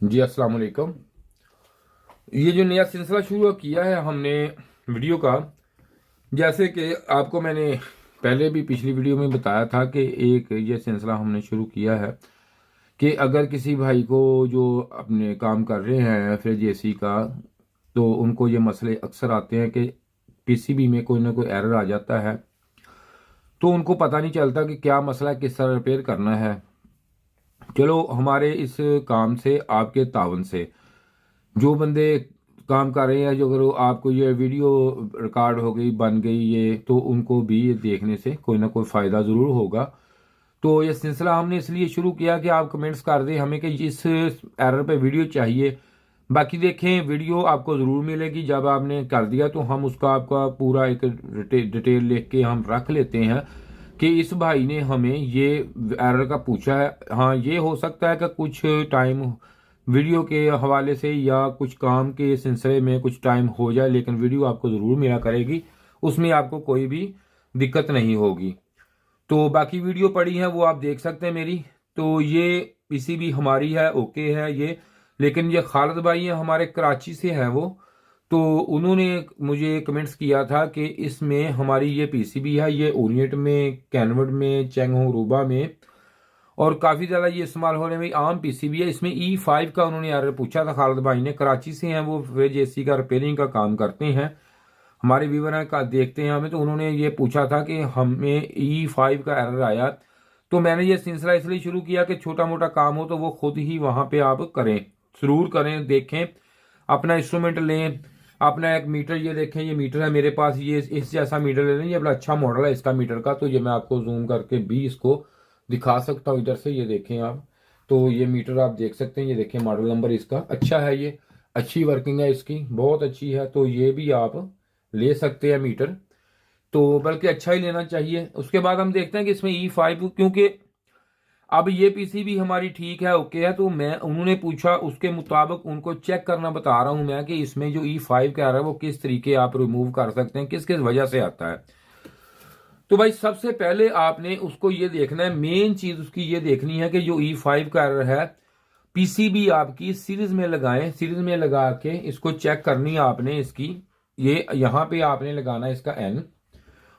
जी अस्सलाम वालेकुम। ये जो नया सिलसिला शुरू किया है हमने वीडियो का, जैसे कि आपको मैंने पहले भी पिछली वीडियो में बताया था कि एक ये सिलसिला हमने शुरू किया है कि अगर किसी भाई को जो अपने काम कर रहे हैं फ्रिज एसी का, तो उनको ये मसले अक्सर आते हैं कि पीसीबी में कोई ना कोई एरर आ जाता है, तो उनको पता नहीं चलता कि क्या मसला है, किस तरह रिपेयर करना है। चलो, हमारे इस काम से आपके तावन से जो बंदे काम कर रहे हैं, जो अगर आपको ये वीडियो रिकॉर्ड हो गई, बन गई ये, तो उनको भी ये देखने से कोई ना कोई फ़ायदा ज़रूर होगा। तो ये सिलसिला हमने इसलिए शुरू किया कि आप कमेंट्स कर दें हमें कि इस एरर पे वीडियो चाहिए। बाकी देखें, वीडियो आपको ज़रूर मिलेगी। जब आपने कर दिया तो हम उसका आपका पूरा एक डिटेल लिख के हम रख लेते हैं कि इस भाई ने हमें ये एरर का पूछा है। हाँ, ये हो सकता है कि कुछ टाइम वीडियो के हवाले से या कुछ काम के सिलसिले में कुछ टाइम हो जाए, लेकिन वीडियो आपको ज़रूर मिला करेगी, उसमें आपको कोई भी दिक्कत नहीं होगी। तो बाकी वीडियो पड़ी है वो आप देख सकते हैं मेरी। तो ये पीसीबी हमारी है, ओके है ये। लेकिन ये खालिद भाई हैं, हमारे कराची से हैं वो। तो उन्होंने मुझे कमेंट्स किया था कि इसमें हमारी ये पीसीबी है, ये ओरिएंट में, कैनवड में, चेंगहोंग रूबा में और काफ़ी ज़्यादा ये इस्तेमाल होने में आम पीसीबी है। इसमें E5 का उन्होंने एरर पूछा था। खालिद भाई ने, कराची से हैं वो, फ्रिज एसी का रिपेयरिंग का काम करते हैं, हमारे व्यूवर हैं का देखते हैं हमें। तो उन्होंने ये पूछा था कि हमें E5 का एरर आया। तो मैंने ये सिलसिला इसलिए शुरू किया कि छोटा मोटा काम हो तो वो खुद ही वहाँ पे आप करें, ज़रूर करें, देखें, अपना इंस्ट्रूमेंट लें, अपना एक मीटर, ये देखें, ये मीटर है मेरे पास, ये इस जैसा मीटर ले लें। ये बड़ा अच्छा मॉडल है इसका मीटर का। तो ये मैं आपको जूम करके भी इसको दिखा सकता हूँ इधर से, ये देखें आप। तो ये मीटर आप देख सकते हैं, ये देखें, मॉडल नंबर इसका अच्छा है, ये अच्छी वर्किंग है इसकी, बहुत अच्छी है। तो ये भी आप ले सकते हैं मीटर, तो बल्कि अच्छा ही लेना चाहिए। उसके बाद हम देखते हैं कि इसमें E5, क्योंकि अब ये पीसीबी हमारी ठीक है, ओके है, तो मैं उन्होंने पूछा उसके मुताबिक उनको चेक करना बता रहा हूं मैं कि इसमें जो E5 का आ रहा है वो किस तरीके आप रिमूव कर सकते हैं, किस किस वजह से आता है। तो भाई सबसे पहले आपने उसको ये देखना है, मेन चीज उसकी ये देखनी है कि जो E5 का एरर है, पीसीबी आपकी सीरीज में लगाएं, सीरीज में लगा के इसको चेक करनी है आपने इसकी। ये यहाँ पे आपने लगाना है इसका N,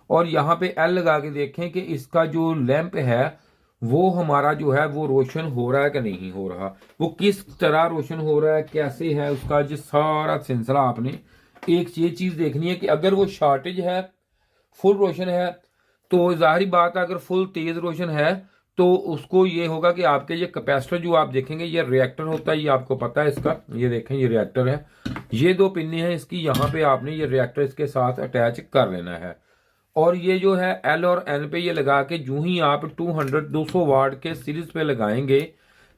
और यहाँ पे L लगा के देखें कि इसका जो लैंप है वो हमारा जो है वो रोशन हो रहा है कि नहीं हो रहा, वो किस तरह रोशन हो रहा है, कैसे है उसका जो सारा सिलसिला आपने एक ये चीज देखनी है कि अगर वो शॉर्टेज है, फुल रोशन है, तो जाहिर बात है अगर फुल तेज रोशन है तो उसको ये होगा कि आपके ये कैपेसिटर जो आप देखेंगे, ये रिएक्टर होता है, ये आपको पता है इसका, ये देखें, ये रिएक्टर है, ये दो पिन्ने हैं इसकी, यहाँ पे आपने ये रिएक्टर इसके साथ अटैच कर लेना है। और ये जो है L और N पे ये लगा के जूं ही आप 200 वाट के सीरीज पे लगाएंगे,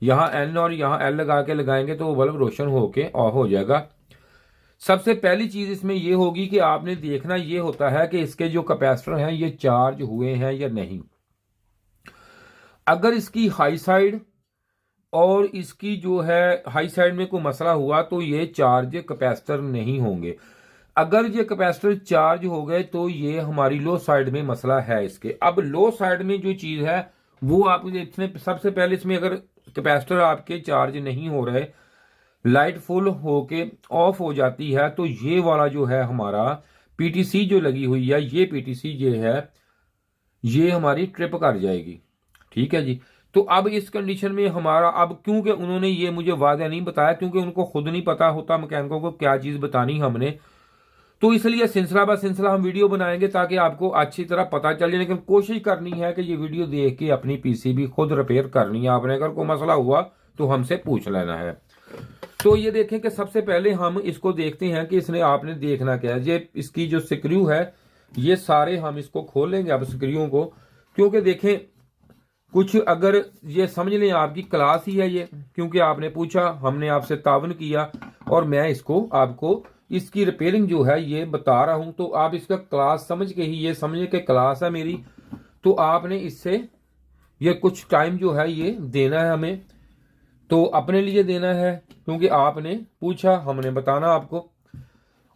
यहाँ N और यहाँ L लगा के लगाएंगे तो वो बल्ब रोशन होके ऑफ हो जाएगा। सबसे पहली चीज इसमें ये होगी कि आपने देखना ये होता है कि इसके जो कैपेसिटर हैं ये चार्ज हुए हैं या नहीं। अगर इसकी हाई साइड और इसकी जो है हाई साइड में कोई मसला हुआ तो ये चार्ज कैपेसिटर नहीं होंगे। अगर ये कैपेसिटर चार्ज हो गए तो ये हमारी लो साइड में मसला है इसके। अब लो साइड में जो चीज है वो आप इसमें सबसे पहले इसमें अगर कैपेसिटर आपके चार्ज नहीं हो रहे, लाइट फुल होके ऑफ हो जाती है, तो ये वाला जो है हमारा पीटीसी जो लगी हुई है, ये पीटीसी जो है ये हमारी ट्रिप कर जाएगी। ठीक है जी। तो अब इस कंडीशन में हमारा, अब क्योंकि उन्होंने ये मुझे वादा नहीं बताया, क्योंकि उनको खुद नहीं पता होता मैकेनिकों को क्या चीज बतानी हमने, तो इसलिए सिलसिला ब सिलसिला हम वीडियो बनाएंगे ताकि आपको अच्छी तरह पता चल जाए। लेकिन कोशिश करनी है कि ये वीडियो देख के अपनी पीसीबी खुद रिपेयर करनी है आपने। अगर कोई मसला हुआ तो हमसे पूछ लेना है। तो ये देखें कि सबसे पहले हम इसको देखते हैं कि इसने आपने देखना क्या है। ये इसकी जो स्क्रू है ये सारे हम इसको खोलेंगे अब स्क्रूओं को, क्योंकि देखें कुछ अगर ये समझ लें आपकी क्लास ही है ये, क्योंकि आपने पूछा, हमने आपसे तावन किया और मैं इसको आपको इसकी रिपेयरिंग जो है ये बता रहा हूं। तो आप इसका क्लास समझ के ही, ये समझे कि क्लास है मेरी, तो आपने इससे ये कुछ टाइम जो है ये देना है हमें, तो अपने लिए देना है, क्योंकि आपने पूछा, हमने बताना आपको।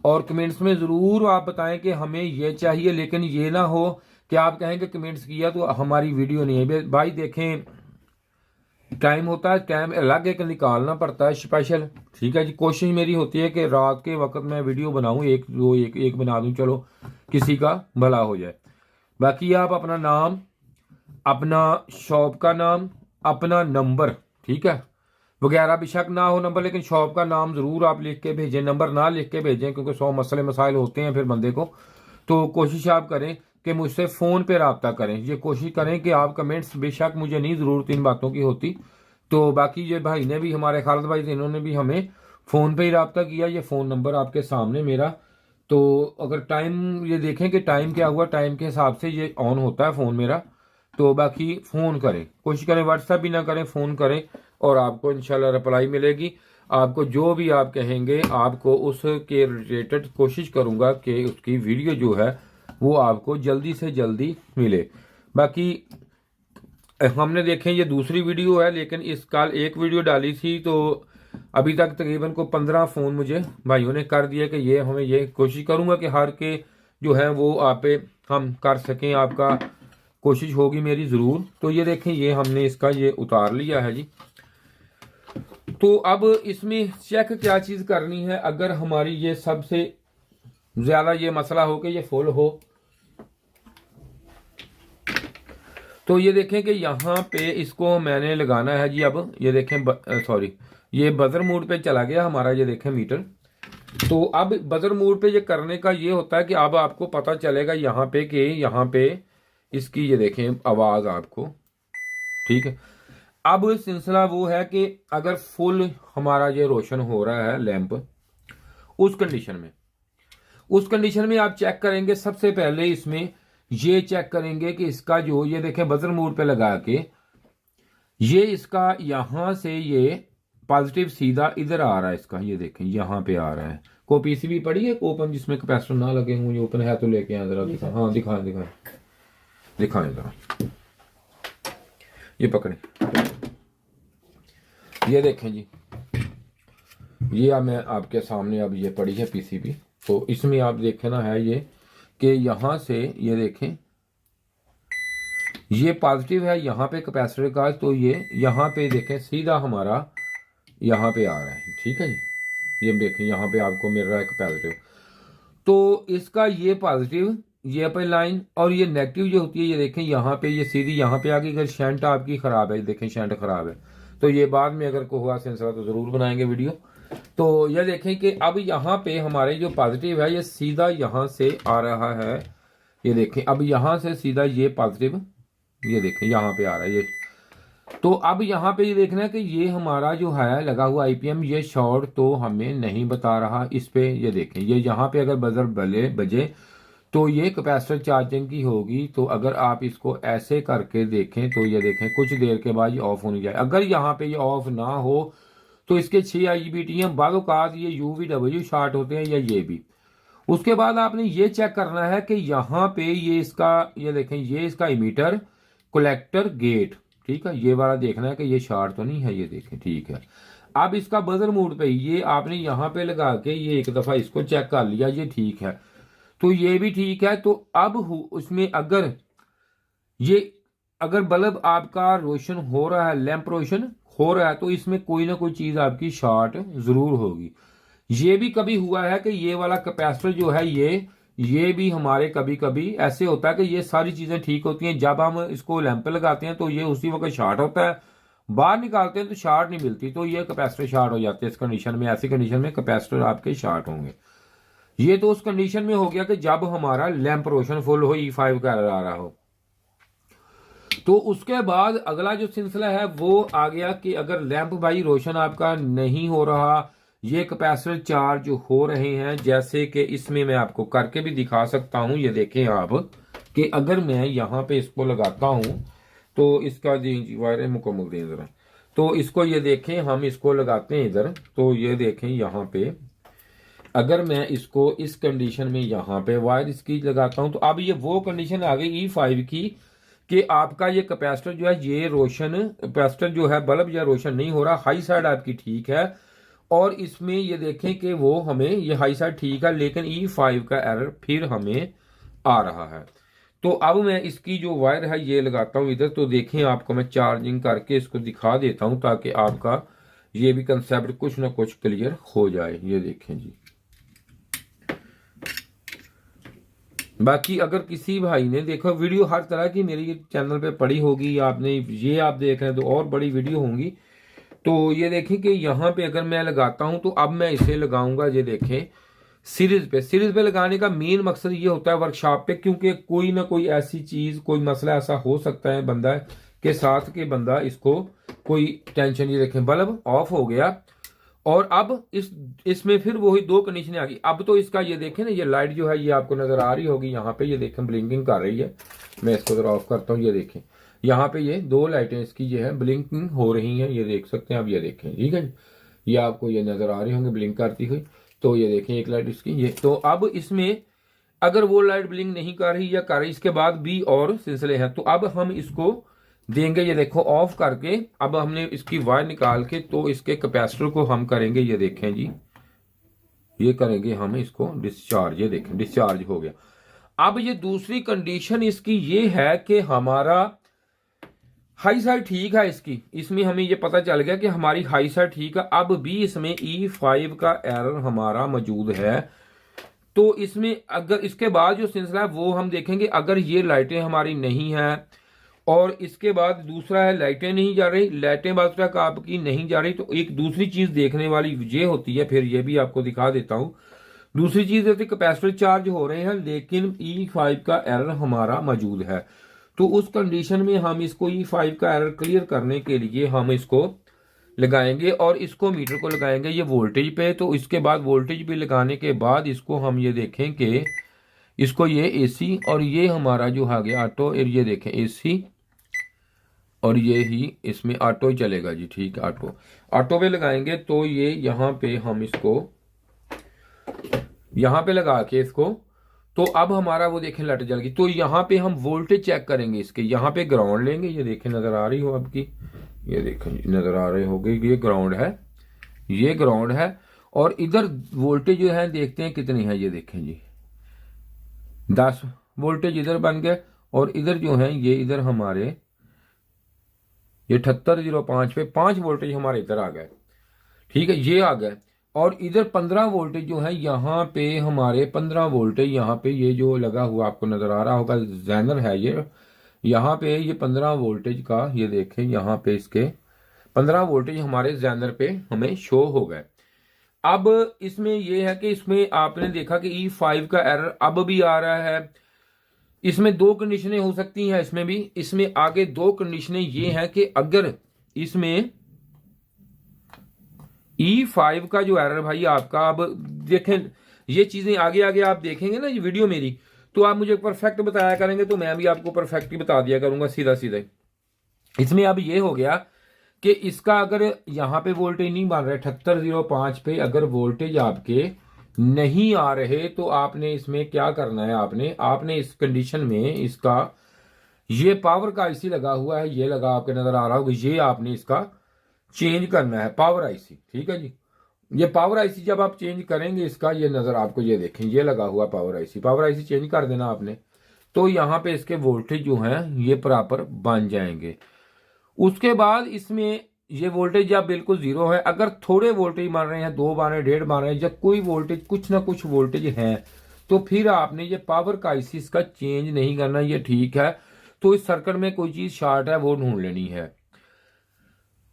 और कमेंट्स में जरूर आप बताएं कि हमें ये चाहिए, लेकिन ये ना हो कि आप कहें कि कमेंट्स किया तो हमारी वीडियो नहीं है। भाई देखें, टाइम होता है, टाइम अलग एक निकालना पड़ता है स्पेशल। ठीक है जी, कोशिश मेरी होती है कि रात के वक्त मैं वीडियो बनाऊं, एक दो एक बना दूं, चलो किसी का भला हो जाए। बाकी आप अपना नाम, अपना शॉप का नाम, अपना नंबर, ठीक है, वगैरह बेशक ना हो नंबर, लेकिन शॉप का नाम जरूर आप लिख के भेजें, नंबर ना लिख के भेजें, क्योंकि 100 मसले मसाइल होते हैं फिर बंदे को। तो कोशिश आप करें कि मुझसे फ़ोन पे रब्ता करें। ये कोशिश करें कि आप कमेंट्स, बेशक मुझे नहीं ज़रूरत इन बातों की होती। तो बाकी ये भाई ने भी, हमारे खालिद भाई थे, इन्होंने भी हमें फ़ोन पे ही रब्ता किया। ये फ़ोन नंबर आपके सामने मेरा। तो अगर टाइम ये देखें कि टाइम क्या हुआ, टाइम के हिसाब से ये ऑन होता है फ़ोन मेरा। तो बाकी फ़ोन करें, कोशिश करें व्हाट्सएप भी ना करें, फ़ोन करें और आपको इंशाल्लाह रिप्लाई मिलेगी। आपको जो भी आप कहेंगे, आपको उसके रिलेटेड कोशिश करूँगा कि उसकी वीडियो जो है वो आपको जल्दी से जल्दी मिले। बाकी हमने देखें ये दूसरी वीडियो है, लेकिन इस कल एक वीडियो डाली थी, तो अभी तक तकरीबन को 15 फ़ोन मुझे भाइयों ने कर दिया कि ये हमें, ये कोशिश करूँगा कि हर के जो है वो आप पे हम कर सकें, आपका कोशिश होगी मेरी ज़रूर। तो ये देखें, ये हमने इसका ये उतार लिया है जी। तो अब इसमें चेक क्या चीज़ करनी है, अगर हमारी ये सबसे ज़्यादा ये मसला हो कि ये फुल हो, तो ये देखें कि यहाँ पे इसको मैंने लगाना है जी। अब ये देखें, सॉरी, ये बजर मोड पे चला गया हमारा, ये देखें मीटर। तो अब बजर मोड पे ये करने का ये होता है कि अब आपको पता चलेगा यहाँ पे कि यहाँ पे इसकी ये देखें आवाज़ आपको, ठीक है। अब सिलसिला वो है कि अगर फुल हमारा ये रोशन हो रहा है लैंप, उस कंडीशन में आप चेक करेंगे, सबसे पहले इसमें ये चेक करेंगे कि इसका जो, ये देखें बजर मोड पे लगा के, ये इसका यहां से ये पॉजिटिव सीधा इधर आ रहा है इसका, ये देखें यहां पे आ रहा है। को पीसीबी पड़ी है ओपन जिसमें कैपेसिटर ना लगे हुए, ओपन है तो लेके आए जरा, दिखा, हाँ दिखाएं जरा, ये पकड़े, ये देखें जी, ये अब मैं आपके सामने, अब ये पड़ी है पीसीबी। तो इसमें आप देखना है ये कि यहाँ से ये देखें, ये पॉजिटिव है यहाँ पे कैपेसिटर का, तो ये यहाँ पे देखें सीधा हमारा यहाँ पे आ रहा है, ठीक है जी। ये देखें यहाँ पे आपको मिल रहा है कैपेसिटर। तो इसका ये पॉजिटिव, ये पे लाइन, और ये नेगेटिव जो होती है, ये देखें यहाँ पे, ये सीधी यहाँ पे आ गई। अगर शंट आपकी खराब है, देखें शंट खराब है, तो ये बाद में अगर को हुआ सिलसिला तो जरूर बनाएंगे वीडियो। तो ये देखें कि अब यहाँ पे हमारे जो पॉजिटिव है ये सीधा यहाँ से आ रहा है, ये देखें अब यहाँ से सीधा ये पॉजिटिव, ये देखें यहाँ पे आ रहा है ये। तो अब यहाँ पे ये देखना है कि ये हमारा जो है लगा हुआ आईपीएम, ये शॉर्ट तो हमें नहीं बता रहा इस पे। ये देखें, ये यहाँ पे अगर बजर बजे तो ये कैपेसिटर चार्जिंग की होगी। तो अगर आप इसको ऐसे करके देखें तो ये देखें कुछ देर के बाद ये ऑफ होने जाए। अगर यहाँ पे ये ऑफ ना हो तो इसके 6 IGBT हैं, बाद औकात ये UVW शॉर्ट होते हैं, या ये भी। उसके बाद आपने ये चेक करना है कि यहाँ पे ये इसका, ये देखें ये इसका इमीटर कलेक्टर गेट, ठीक है, ये वाला देखना है कि ये शॉर्ट तो नहीं है, ये देखें ठीक है। अब इसका बजर मोड पे ये आपने यहाँ पे लगा के ये एक दफा इसको चेक कर लिया, ये ठीक है, तो ये भी ठीक है। तो अब उसमें अगर बल्ब आपका रोशन हो रहा है, लैंप रोशन हो रहा है, तो इसमें कोई ना कोई चीज आपकी शॉर्ट जरूर होगी। ये भी कभी हुआ है कि ये वाला कैपेसिटर जो है ये भी हमारे कभी कभी ऐसे होता है कि ये सारी चीजें ठीक होती हैं, जब हम इसको लैंप पे लगाते हैं तो ये उसी वक्त शॉर्ट होता है, बाहर निकालते हैं तो शॉर्ट नहीं मिलती, तो ये कैपेसिटर शॉर्ट हो जाते हैं। इस कंडीशन में, ऐसी कंडीशन में कैपेसिटर आपके शॉर्ट होंगे। ये तो उस कंडीशन में हो गया कि जब हमारा लैंप रोशन फुल हो, E5 का आ रहा हो। तो उसके बाद अगला जो सिलसिला है वो आ गया कि अगर लैंप भाई रोशन आपका नहीं हो रहा, ये कैपेसिटर चार्ज हो रहे हैं, जैसे कि इसमें मैं आपको करके भी दिखा सकता हूं। ये देखें आप कि अगर मैं यहाँ पे इसको लगाता हूं तो इसका वायरें मुकम्मल दें जरा, तो इसको ये देखें, हम इसको लगाते हैं इधर, तो ये देखें यहाँ पे अगर मैं इसको इस कंडीशन में यहाँ पे वायर इसकी लगाता हूं, तो अब ये वो कंडीशन आ गई E5 की कि आपका ये कैपेसिटर जो है, ये रोशन कैपेसिटर जो है बल्ब या रोशन नहीं हो रहा, हाई साइड आपकी ठीक है, और इसमें ये देखें कि वो हमें ये हाई साइड ठीक है, लेकिन E5 का एरर फिर हमें आ रहा है। तो अब मैं इसकी जो वायर है ये लगाता हूँ इधर। तो देखें, आपको मैं चार्जिंग करके इसको दिखा देता हूँ ताकि आपका ये भी कंसेप्ट कुछ ना कुछ क्लियर हो जाए। ये देखें जी। बाकी अगर किसी भाई ने देखो वीडियो हर तरह की मेरी चैनल पे पड़ी होगी, आपने ये आप देख रहे हैं तो और बड़ी वीडियो होंगी। तो ये देखें कि यहाँ पे अगर मैं लगाता हूं तो अब मैं इसे लगाऊंगा, ये देखें सीरीज पे लगाने का मेन मकसद ये होता है वर्कशॉप पे, क्योंकि कोई ना कोई ऐसी चीज, कोई मसला ऐसा हो सकता है बंदा के साथ कि बंदा इसको कोई टेंशन, ये देखें बल्ब ऑफ हो गया और अब इसमें फिर वही दो कंडीशनें आ गई। अब तो इसका ये देखें ना, ये लाइट जो है ये आपको नजर आ रही होगी यहाँ पे, ये देखें ब्लिंकिंग कर रही है। मैं इसको जरा ऑफ करता हूँ। ये देखें यहाँ पे ये दो लाइटें इसकी ये है ब्लिंकिंग हो रही हैं, ये देख सकते हैं आप। ये देखें, ठीक है, ये आपको ये नजर आ रही होंगी ब्लिंक करती हुई। तो ये देखें एक लाइट इसकी ये। तो अब इसमें अगर वो लाइट ब्लिंक नहीं कर रही या कर रही, इसके बाद भी और सिलसिले हैं। तो अब हम इसको देंगे, ये देखो ऑफ करके। अब हमने इसकी वायर निकाल के तो इसके कैपेसिटर को हम करेंगे, ये देखें जी, ये करेंगे हम इसको डिस्चार्ज। ये देखें डिस्चार्ज हो गया। अब ये दूसरी कंडीशन इसकी ये है कि हमारा हाई साइड ठीक है इसकी, इसमें हमें ये पता चल गया कि हमारी हाई साइड ठीक है। अब भी इसमें E5 का एरर हमारा मौजूद है। तो इसमें अगर इसके बाद जो सिलसिला है वो हम देखेंगे, अगर ये लाइटें हमारी नहीं है और इसके बाद दूसरा है लाइटें नहीं जा रही, लाइटें बाद तक आपकी नहीं जा रही, तो एक दूसरी चीज देखने वाली ये होती है, फिर ये भी आपको दिखा देता हूं। दूसरी चीज होती है कैपेसिटर चार्ज हो रहे हैं लेकिन E5 का एरर हमारा मौजूद है। तो उस कंडीशन में हम इसको E5 का एरर क्लियर करने के लिए हम इसको लगाएंगे और इसको मीटर को लगाएंगे ये वोल्टेज पे। तो इसके बाद वोल्टेज पे लगाने के बाद इसको हम ये देखें कि इसको ये AC और ये हमारा जो आ गया ऑटो, ये देखें AC और ये ही इसमें ऑटो ही चलेगा जी, ठीक है। ऑटो पे लगाएंगे तो ये यहाँ पे हम इसको यहाँ पे लगा के इसको, तो अब हमारा वो देखें लाइट जल गई। तो यहाँ पे हम वोल्टेज चेक करेंगे इसके, यहाँ पे ग्राउंड लेंगे, ये देखें नजर आ रही हो आपकी, ये देखें नजर आ रहे होगी, ये ग्राउंड है, ये ग्राउंड है। और इधर वोल्टेज जो है देखते हैं कितनी है, ये देखें जी 10 वोल्टेज इधर बन गए और इधर जो है ये इधर हमारे ये 7805 पे 5 वोल्टेज हमारे इधर आ गए, ठीक है, ये आ गए। और इधर 15 वोल्टेज जो है यहाँ पे हमारे 15 वोल्टेज यहाँ पे ये जो लगा हुआ आपको नजर आ रहा होगा जैनर है ये, यहाँ पे ये 15 वोल्टेज का ये देखें यहाँ पे इसके 15 वोल्टेज हमारे जैनर पे हमें शो हो गए। अब इसमें यह है कि इसमें आपने देखा कि E5 का एरर अब भी आ रहा है। इसमें दो कंडीशनें हो सकती हैं, इसमें भी, इसमें आगे दो कंडीशनें ये हैं कि अगर इसमें E5 का जो एरर भाई आपका, अब देखें ये चीजें आगे आगे आप देखेंगे ना ये वीडियो मेरी, तो आप मुझे परफेक्ट बताया करेंगे तो मैं भी आपको परफेक्ट ही बता दिया करूंगा सीधा सीधा। इसमें अब ये हो गया कि इसका अगर यहाँ पे वोल्टेज नहीं बन रहा 7805 पे अगर वोल्टेज आपके नहीं आ रहे तो आपने इसमें क्या करना है, आपने इस कंडीशन में इसका ये पावर का आईसी लगा हुआ है, ये लगा आपके नजर आ रहा होगा, ये आपने इसका चेंज करना है पावर आईसी, ठीक है जी। ये पावर आईसी जब आप चेंज करेंगे इसका ये नजर आपको ये देखें ये लगा हुआ पावर आईसी चेंज कर देना आपने, तो यहाँ पे इसके वोल्टेज जो हैं ये प्रॉपर बन जाएंगे। उसके बाद इसमें ये वोल्टेज जब बिल्कुल जीरो है, अगर थोड़े वोल्टेज मान रहे हैं 2 मान रहे हैं 1.5 मान रहे हैं या कोई वोल्टेज कुछ ना कुछ वोल्टेज है, तो फिर आपने ये पावर का आईसी इसका चेंज नहीं करना, ये ठीक है। तो इस सर्किट में कोई चीज शॉर्ट है वो ढूंढ लेनी है।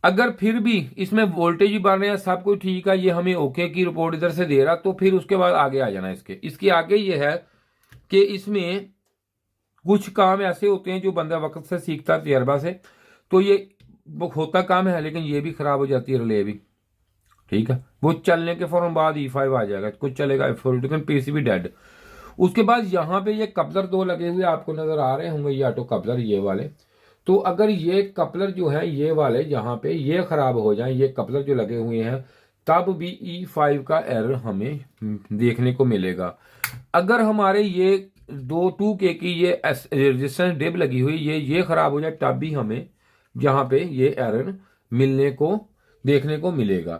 अगर फिर भी इसमें वोल्टेज भी बन रहे हैं सब कुछ ठीक है, ये हमें ओके की रिपोर्ट इधर से दे रहा, तो फिर उसके बाद आगे आ जाना इसके आगे ये है कि इसमें कुछ काम ऐसे होते हैं जो बंदा वक्त से सीखता है तजर्बा से, तो ये होता काम है लेकिन ये भी खराब हो जाती है रिले भी, ठीक है। वो चलने के फौरन बाद E5 आ जाएगा, कुछ चलेगा लेकिन पीसीबी डेड। उसके बाद यहाँ पे ये कपलर 2 लगे हुए आपको नजर आ रहे होंगे, ये ऑटो कपलर ये वाले। तो अगर ये कपलर जो है ये वाले यहाँ पे ये खराब हो जाए, ये कपलर जो लगे हुए हैं, तब भी E5 का एरर हमें देखने को मिलेगा। अगर हमारे ये 2K की ये रेजिस्टेंस डिप लगी हुई ये खराब हो जाए, तब भी हमें यहाँ पे ये एरर मिलने को देखने को मिलेगा।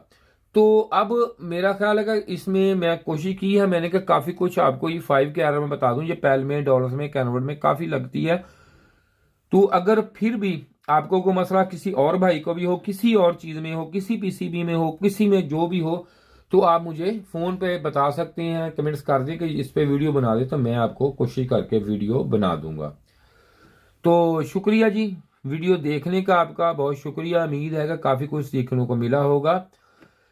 तो अब मेरा ख्याल है कि इसमें मैं कोशिश की है मैंने कि काफ़ी कुछ आपको ये 5 के एरर में बता दूं, ये पैल में, डॉलर्स में, कन्वर्ट में काफ़ी लगती है। तो अगर फिर भी आपको कोई मसला किसी और भाई को भी हो, किसी और चीज़ में हो, किसी पीसीबी में हो, किसी में जो भी हो, तो आप मुझे फ़ोन पे बता सकते हैं, कमेंट्स कर दें कि इस पे वीडियो बना दे, तो मैं आपको कोशिश करके वीडियो बना दूंगा। तो शुक्रिया जी, वीडियो देखने का आपका बहुत शुक्रिया। उम्मीद है कि काफ़ी कुछ सीखने को मिला होगा।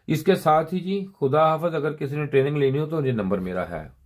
इसके साथ ही जी खुदा हाफिज। अगर किसी ने ट्रेनिंग लेनी हो तो ये नंबर मेरा है।